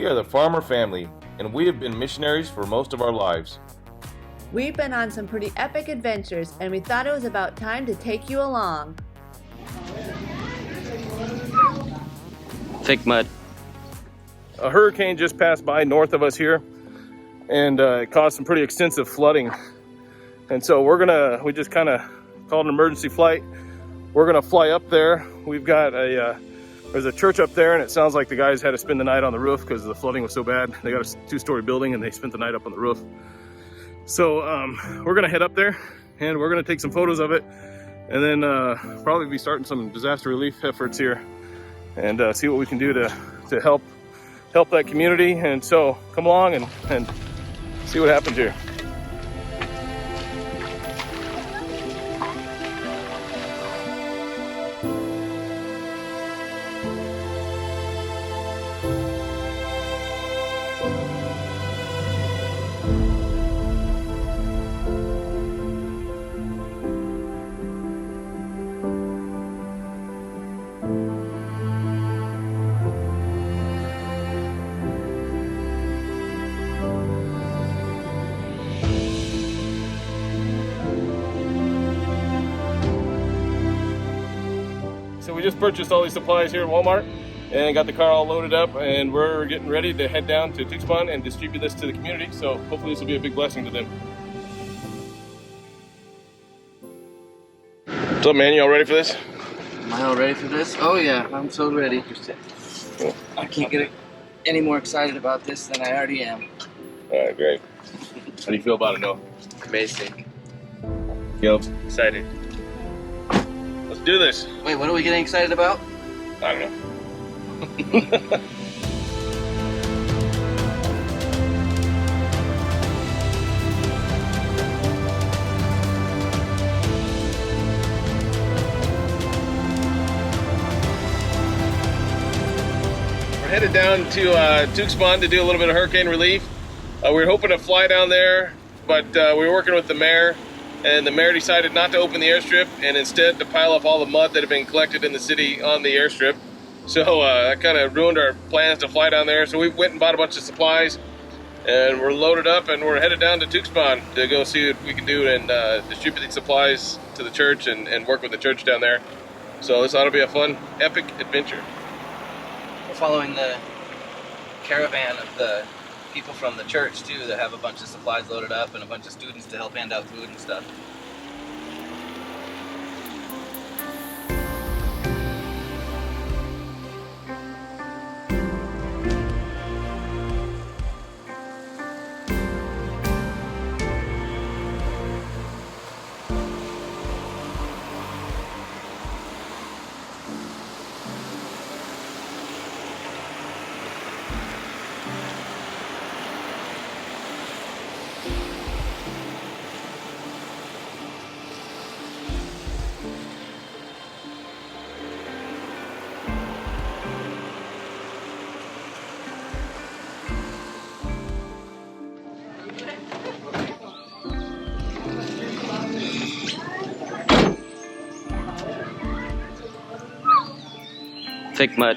We are the Farmer family, and we have been missionaries for most of our lives. We've been on some pretty epic adventures, and we thought it was about time to take you along. Thick mud. A hurricane just passed by north of us here, and it caused some pretty extensive flooding. And so we just kind of called an emergency flight. We're gonna fly up there. We've got there's a church up there, and it sounds like the guys had to spend the night on the roof because the flooding was so bad. They got a 2-story building, and they spent the night up on the roof. So we're gonna head up there, and we're gonna take some photos of it, and then probably be starting some disaster relief efforts here, and see what we can do to help that community. And so come along and see what happens here. So we just purchased all these supplies here at Walmart and got the car all loaded up, and we're getting ready to head down to Tuxpan and distribute this to the community. So hopefully this will be a big blessing to them. What's up, man? You all ready for this? Am I all ready for this? Oh yeah, I'm so ready. I can't get any more excited about this than I already am. All right, great. How do you feel about it, Noah? Amazing. Yo, Excited. let's do this. Wait, what are we getting excited about? I don't know. We're headed down to Tuxpan to do a little bit of hurricane relief. We were hoping to fly down there, but we were working with the mayor, and the mayor decided not to open the airstrip and instead to pile up all the mud that had been collected in the city on the airstrip. So that kind of ruined our plans to fly down there. So we went and bought a bunch of supplies, and we're loaded up, and we're headed down to Tuxpan to go see what we can do and distribute these supplies to the church and work with the church down there. So this ought to be a fun, epic adventure. We're following the caravan of the people from the church too that have a bunch of supplies loaded up and a bunch of students to help hand out food and stuff. Thick mud.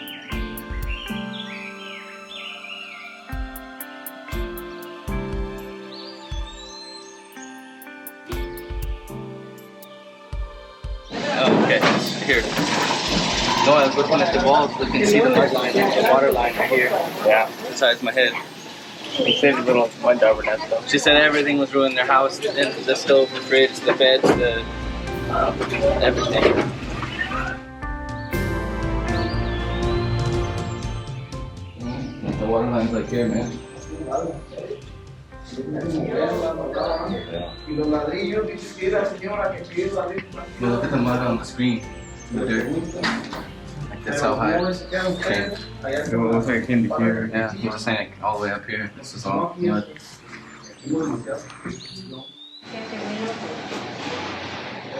Oh, okay. Here. No, I was looking at the walls, looking to see the mud line, the water line right here. Yeah. Besides my head. He said a little mud over that stuff. She said everything was ruined. Their house, the stove, the fridge, the beds, everything. The water line's like here, man. Look at the mud on the screen. The dirt. Like that's how high it came. It looks like it came to here. Yeah, I'm just saying like all the way up here. This is all mud.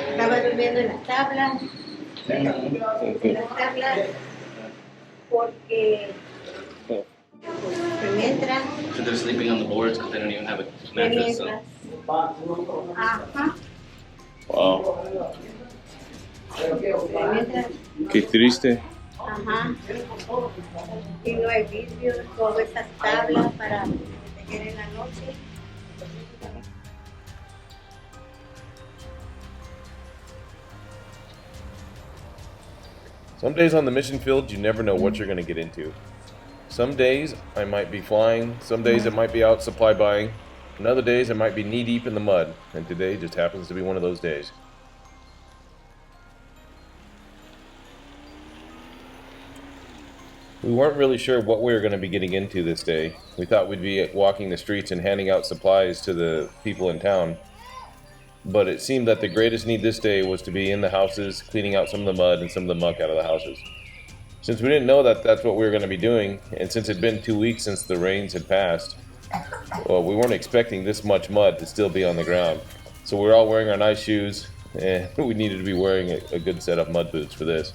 Estaba durmiendo en las tablas, porque mientras, So they're sleeping on the boards because they don't even have a mattress. So. ajá, Wow. mientras, Qué triste. ajá, Ajá. Y no hay vidrio, todas esas tablas para proteger en la noche. Some days on the mission field, you never know what you're going to get into. Some days I might be flying, some days it might be out supply buying, and other days I might be knee deep in the mud, and today just happens to be one of those days. We weren't really sure what we were going to be getting into this day. We thought we'd be walking the streets and handing out supplies to the people in town. But it seemed that the greatest need this day was to be in the houses, cleaning out some of the mud and some of the muck out of the houses. Since we didn't know that that's what we were going to be doing, and since it had been 2 weeks since the rains had passed, well, we weren't expecting this much mud to still be on the ground. So we were all wearing our nice shoes, and we needed to be wearing a good set of mud boots for this.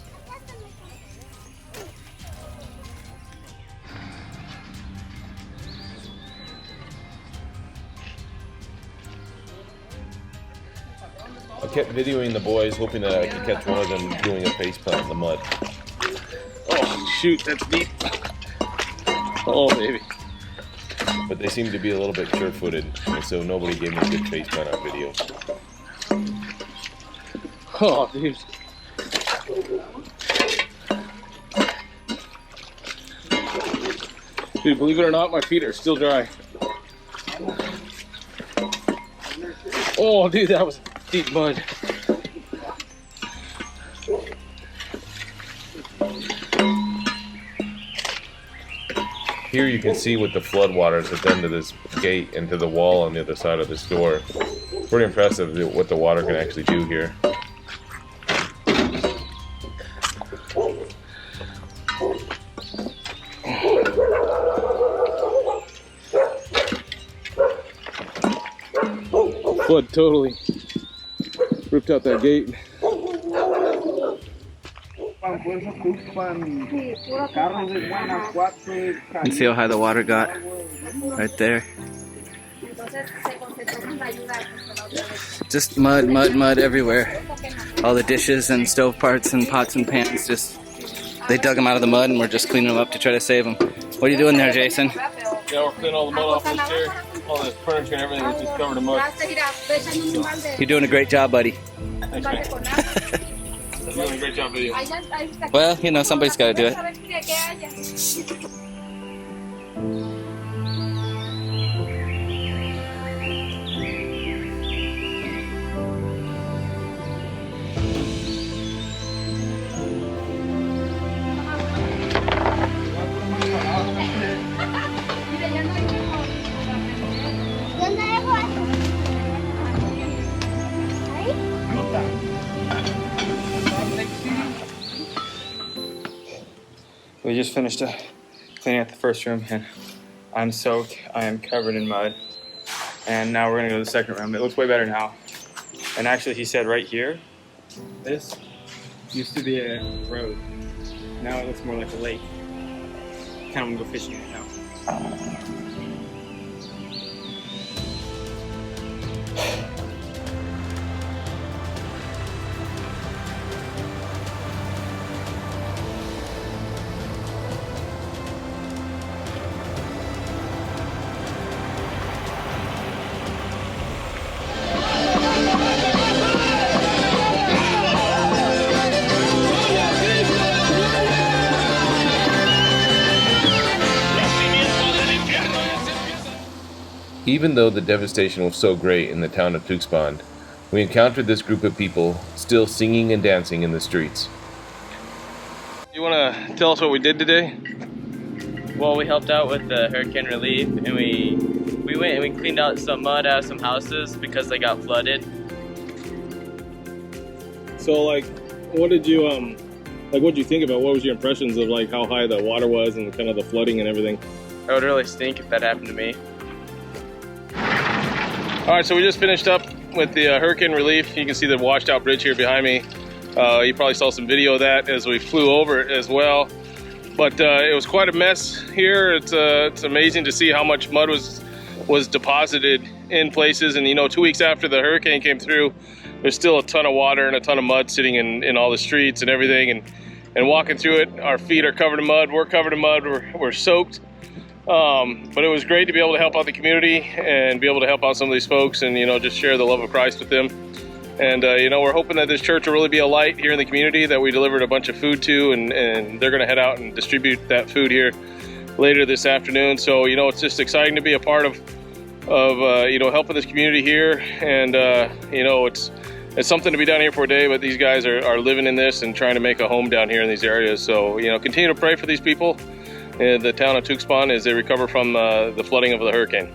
I kept videoing the boys, hoping that I could catch one of them doing a face plant in the mud. Oh, shoot, that's deep. Oh, baby. But they seemed to be a little bit sure-footed, and so nobody gave me a good face plant on video. Oh, dude. Dude, believe it or not, my feet are still dry. Oh, dude, that was deep mud. Here you can see what the floodwaters have done to this gate and to the wall on the other side of this door. Pretty impressive what the water can actually do here. Flood totally ripped out that gate. You see how high the water got right there? Just mud, mud, mud everywhere. All the dishes and stove parts and pots and pans, they dug them out of the mud and we're just cleaning them up to try to save them. What are you doing there, Jason? Yeah, we're cleaning all the mud off this chair. All this furniture and everything is just covered in mud. You're doing a great job, buddy. Thanks, man. You're doing a great job video. Well, you know, somebody's got to do it. We just finished cleaning out the first room, and I'm soaked. I am covered in mud. And now we're gonna go to the second room. It looks way better now. And actually, he said right here, this used to be a road. Now it looks more like a lake. Kind of want to go fishing right now. Even though the devastation was so great in the town of Tuxpan, we encountered this group of people still singing and dancing in the streets. You want to tell us what we did today? Well, we helped out with the hurricane relief, and we went and we cleaned out some mud out of some houses because they got flooded. So, like, what did you what did you think about? What was your impressions of like how high the water was and kind of the flooding and everything? It would really stink if that happened to me. All right, so we just finished up with the hurricane relief. You can see the washed out bridge here behind me. You probably saw some video of that as we flew over it as well. But it was quite a mess here. It's amazing to see how much mud was deposited in places. And you know, 2 weeks after the hurricane came through, there's still a ton of water and a ton of mud sitting in all the streets and everything. And and walking through it, our feet are covered in mud. We're covered in mud. We're soaked. But it was great to be able to help out the community and be able to help out some of these folks and, just share the love of Christ with them. And, we're hoping that this church will really be a light here in the community that we delivered a bunch of food to, and they're going to head out and distribute that food here later this afternoon. So, it's just exciting to be a part of helping this community here. And, it's something to be down here for a day, but these guys are living in this and trying to make a home down here in these areas. So, continue to pray for these people in the town of Tuxpan as they recover from the flooding of the hurricane.